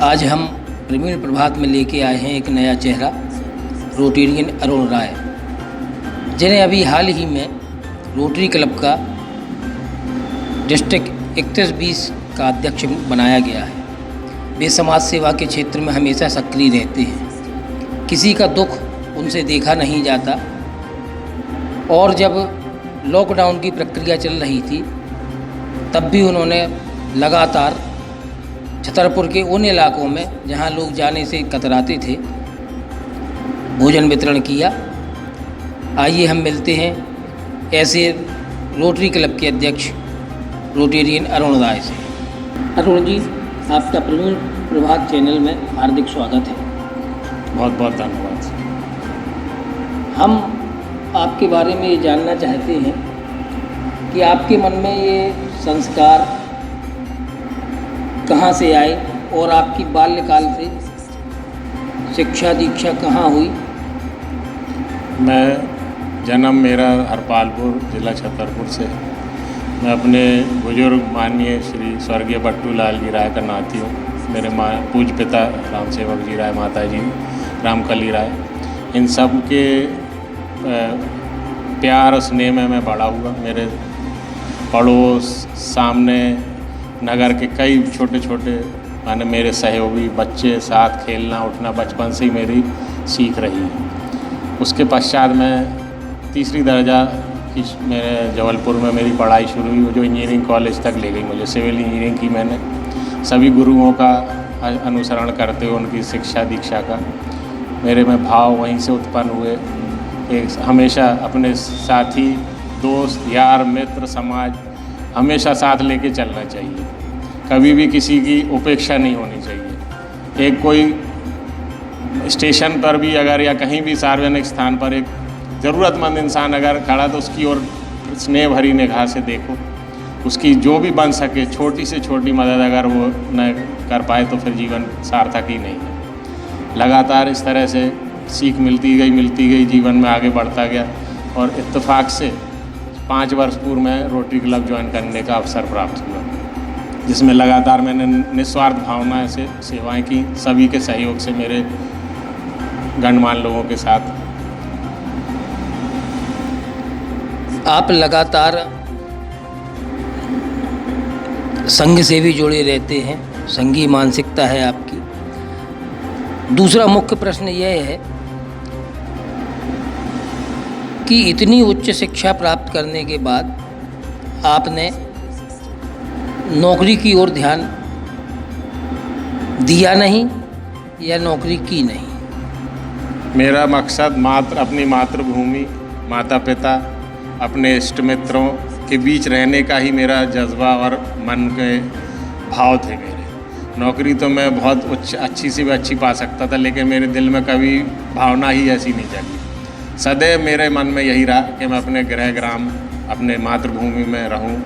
आज हम प्रवीण प्रभात में लेके आए हैं एक नया चेहरा, रोटेरियन अरुण राय, जिन्हें अभी हाल ही में रोटरी क्लब का डिस्ट्रिक्ट 31-20 का अध्यक्ष बनाया गया है। वे समाज सेवा के क्षेत्र में हमेशा सक्रिय रहते हैं। किसी का दुख उनसे देखा नहीं जाता और जब लॉकडाउन की प्रक्रिया चल रही थी तब भी उन्होंने लगातार छतरपुर के उन इलाकों में जहां लोग जाने से कतराते थे भोजन वितरण किया। आइए हम मिलते हैं ऐसे रोटरी क्लब के अध्यक्ष रोटेरियन अरुण राय से। अरुण जी, आपका प्रवीण प्रभात चैनल में हार्दिक स्वागत है। बहुत बहुत धन्यवाद। हम आपके बारे में ये जानना चाहते हैं कि आपके मन में ये संस्कार कहाँ से आए और आपकी बाल्यकाल से शिक्षा दीक्षा कहाँ हुई? मैं जन्म मेरा हरपालपुर जिला छतरपुर से। मैं अपने बुजुर्ग माननीय श्री स्वर्गीय बट्टू लाल जी राय का नाती हूँ। मेरे पूज्य पिता राम सेवक जी राय, माता जी रामकली राय, इन सब के प्यार और स्नेह में मैं बड़ा हुआ। मेरे पड़ोस सामने नगर के कई छोटे छोटे माने मेरे सहयोगी बच्चे साथ खेलना उठना बचपन से ही मेरी सीख रही है। उसके पश्चात मैं तीसरी दर्जा की मेरे जबलपुर में मेरी पढ़ाई शुरू हुई, जो इंजीनियरिंग कॉलेज तक ले गई मुझे। सिविल इंजीनियरिंग की मैंने। सभी गुरुओं का अनुसरण करते हुए उनकी शिक्षा दीक्षा का मेरे में भाव वहीं से उत्पन्न हुए। एक हमेशा अपने साथी दोस्त यार मित्र समाज हमेशा साथ लेके चलना चाहिए। कभी भी किसी की उपेक्षा नहीं होनी चाहिए। एक कोई स्टेशन पर भी अगर या कहीं भी सार्वजनिक स्थान पर एक ज़रूरतमंद इंसान अगर खड़ा तो उसकी ओर स्नेह भरी निगाह से देखो। उसकी जो भी बन सके छोटी से छोटी मदद अगर वो न कर पाए तो फिर जीवन सार्थक ही नहीं है। लगातार इस तरह से सीख मिलती गई, जीवन में आगे बढ़ता गया और इत्तेफाक से 5 वर्ष पूर्व में रोटरी क्लब ज्वाइन करने का अवसर प्राप्त हुआ, जिसमें लगातार मैंने निस्वार्थ भावना से सेवाएं की, सभी के सहयोग से मेरे गणमान्य लोगों के साथ। आप लगातार संघ से भी जुड़े रहते हैं, संघी मानसिकता है आपकी। दूसरा मुख्य प्रश्न यह है कि इतनी उच्च शिक्षा प्राप्त करने के बाद आपने नौकरी की ओर ध्यान दिया नहीं या नौकरी की नहीं? मेरा मकसद मात्र अपनी मातृभूमि, माता पिता, अपने इष्ट मित्रों के बीच रहने का ही मेरा जज्बा और मन के भाव थे मेरे। नौकरी तो मैं बहुत अच्छी से भी अच्छी पा सकता था, लेकिन मेरे दिल में कभी भावना ही ऐसी नहीं जागी। सदैव मेरे मन में यही रहा कि मैं अपने गृह ग्राम, अपने मातृभूमि में रहूं,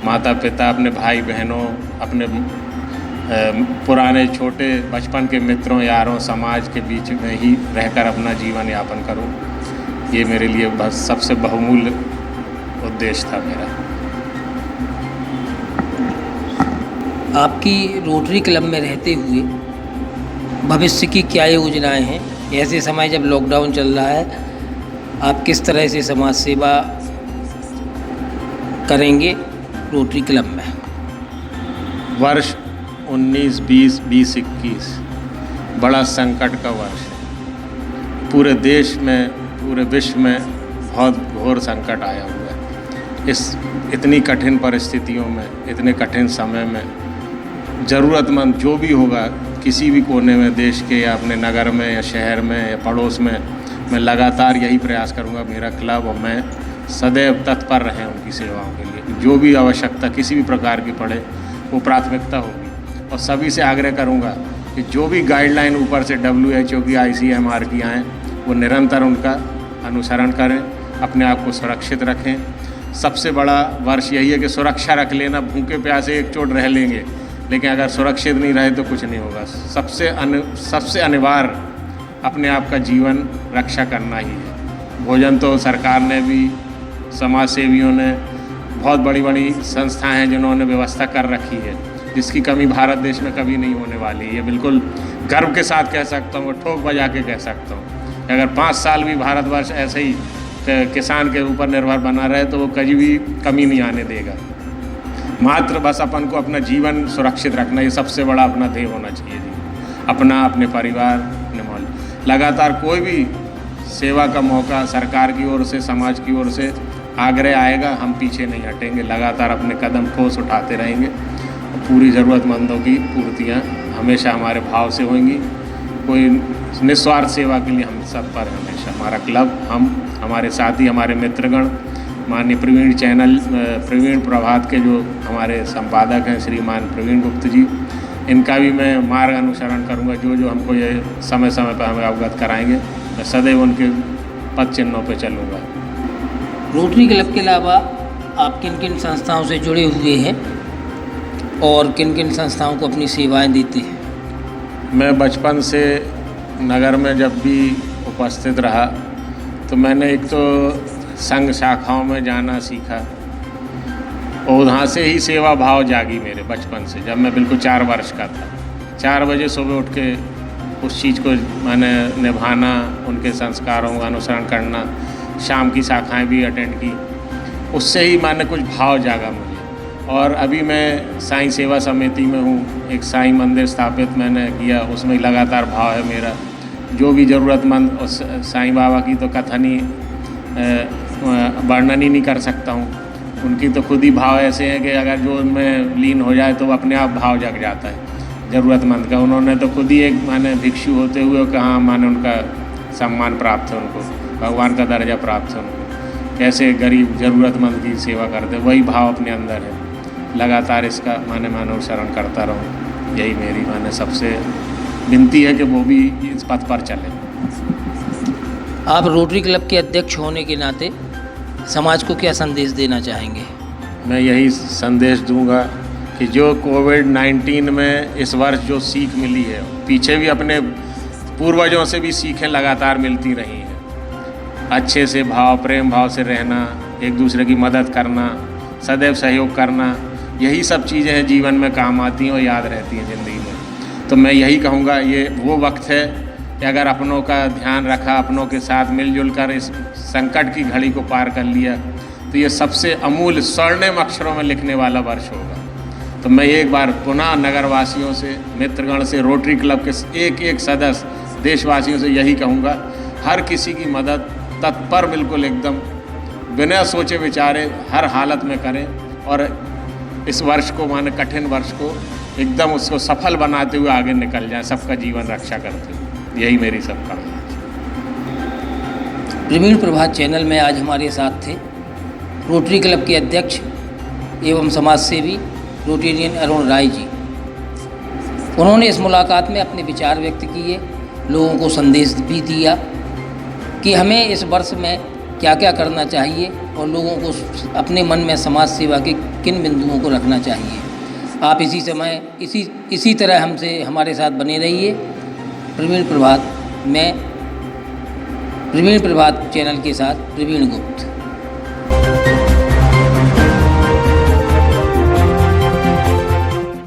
माता पिता, अपने भाई बहनों, अपने पुराने छोटे बचपन के मित्रों यारों समाज के बीच में ही रहकर अपना जीवन यापन करूं। ये मेरे लिए बस सबसे बहुमूल्य उद्देश्य था मेरा। आपकी रोटरी क्लब में रहते हुए भविष्य की क्या योजनाएं हैं? ऐसे समय जब लॉकडाउन चल रहा है, आप किस तरह से समाज सेवा करेंगे रोटरी क्लब में? वर्ष 19-20-20-21 बड़ा संकट का वर्ष है। पूरे देश में, पूरे विश्व में बहुत घोर संकट आया हुआ है। इस इतनी कठिन परिस्थितियों में, इतने कठिन समय में ज़रूरतमंद जो भी होगा किसी भी कोने में देश के या अपने नगर में या शहर में या पड़ोस में, मैं लगातार यही प्रयास करूंगा मेरा क्लब और मैं सदैव तत्पर रहें उनकी सेवाओं के लिए। जो भी आवश्यकता किसी भी प्रकार की पड़े वो प्राथमिकता होगी। और सभी से आग्रह करूंगा कि जो भी गाइडलाइन ऊपर से WHO की, ICMR की आएँ वो निरंतर उनका अनुसरण करें, अपने आप को सुरक्षित रखें। सबसे बड़ा वर्ष यही है कि सुरक्षा रख लेना। भूखे प्यासे एक चोट रह लेंगे, लेकिन अगर सुरक्षित नहीं रहे तो कुछ नहीं होगा। सबसे अनिवार्य अपने आप का जीवन रक्षा करना ही है। भोजन तो सरकार ने भी, समाज सेवियों ने, बहुत बड़ी बड़ी संस्थाएं हैं जिन्होंने व्यवस्था कर रखी है। जिसकी कमी भारत देश में कभी नहीं होने वाली। ये बिल्कुल गर्व के साथ कह सकता हूँ, ठोक बजा के कह सकता हूँ। अगर 5 साल भी भारतवर्ष ऐसे ही किसान के ऊपर निर्भर बना रहे तो वो कभी भी कमी नहीं आने देगा। मात्र बस अपन को अपना जीवन सुरक्षित रखना, ये सबसे बड़ा अपना ध्येय होना चाहिए जी। अपना, अपने परिवार, अपने मोहल्ले, लगातार कोई भी सेवा का मौका सरकार की ओर से, समाज की ओर से आग्रह आएगा, हम पीछे नहीं हटेंगे। लगातार अपने कदम ठोस उठाते रहेंगे। पूरी ज़रूरतमंदों की पूर्तियाँ हमेशा हमारे भाव से होंगी। कोई निस्वार्थ सेवा के लिए हम सब पर हमेशा हमारा क्लब, हम, हमारे साथी, हमारे मित्रगण, माननीय प्रवीण चैनल, प्रवीण प्रभात के जो हमारे संपादक हैं श्रीमान प्रवीण गुप्त जी, इनका भी मैं मार्ग अनुसरण करूँगा। जो जो हमको ये समय समय पर हमें अवगत कराएंगे, मैं सदैव उनके पद चिन्हों पर चलूँगा। रोटरी क्लब के अलावा आप किन किन संस्थाओं से जुड़े हुए हैं और किन किन संस्थाओं को अपनी सेवाएं देते हैं? मैं बचपन से नगर में जब भी उपस्थित रहा तो मैंने एक तो संघ शाखाओं में जाना सीखा और वहाँ से ही सेवा भाव जागी मेरे बचपन से। जब मैं बिल्कुल 4 वर्ष का था, 4 बजे सुबह उठ के उस चीज़ को मैंने निभाना, उनके संस्कारों का अनुसरण करना, शाम की शाखाएं भी अटेंड की। उससे ही मैंने कुछ भाव जागा मुझे। और अभी मैं साईं सेवा समिति में हूँ, एक साईं मंदिर स्थापित मैंने किया, उसमें लगातार भाव है मेरा। जो भी ज़रूरतमंद, और साईं बाबा की तो कथन ही वर्णन ही नहीं कर सकता हूँ। उनकी तो खुद ही भाव ऐसे हैं कि अगर जो उनमें लीन हो जाए तो अपने आप भाव जग जाता है ज़रूरतमंद का। उन्होंने तो खुद ही एक माने भिक्षु होते हुए कहाँ माने उनका सम्मान प्राप्त है, उनको भगवान का दर्जा प्राप्त है उनको। कैसे गरीब ज़रूरतमंद की सेवा करते, वही भाव अपने अंदर है। लगातार इसका मैं अनुसरण करता रहूँ, यही मेरी सबसे विनती है कि वो भी इस पथ पर चले। आप रोटरी क्लब के अध्यक्ष होने के नाते समाज को क्या संदेश देना चाहेंगे? मैं यही संदेश दूंगा कि जो कोविड-19 में इस वर्ष जो सीख मिली है, पीछे भी अपने पूर्वजों से भी सीखें लगातार मिलती रही हैं। अच्छे से भाव, प्रेम भाव से रहना, एक दूसरे की मदद करना, सदैव सहयोग करना, यही सब चीज़ें हैं जीवन में काम आती हैं और याद रहती हैं ज़िंदगी में। तो मैं यही कहूँगा, ये वो वक्त है कि अगर अपनों का ध्यान रखा, अपनों के साथ मिलजुल कर इस संकट की घड़ी को पार कर लिया, तो ये सबसे अमूल्य स्वर्णिम अक्षरों में लिखने वाला वर्ष होगा। तो मैं एक बार पुनः नगरवासियों से, मित्रगण से, रोटरी क्लब के एक एक सदस्य, देशवासियों से यही कहूँगा, हर किसी की मदद तत्पर बिल्कुल एकदम बिना सोचे विचारे हर हालत में करें और इस वर्ष को कठिन वर्ष को एकदम उसको सफल बनाते हुए आगे निकल जाए, सबका जीवन रक्षा करते हुए। यही मेरी सब कामना है। प्रवीण प्रभात चैनल में आज हमारे साथ थे रोटरी क्लब के अध्यक्ष एवं समाज सेवी रोटेरियन अरुण राय जी। उन्होंने इस मुलाकात में अपने विचार व्यक्त किए, लोगों को संदेश भी दिया कि हमें इस वर्ष में क्या क्या करना चाहिए और लोगों को अपने मन में समाज सेवा के किन बिंदुओं को रखना चाहिए। आप इसी तरह हमसे हमारे साथ बने रहिए। प्रवीण प्रभात चैनल के साथ प्रवीण गुप्त।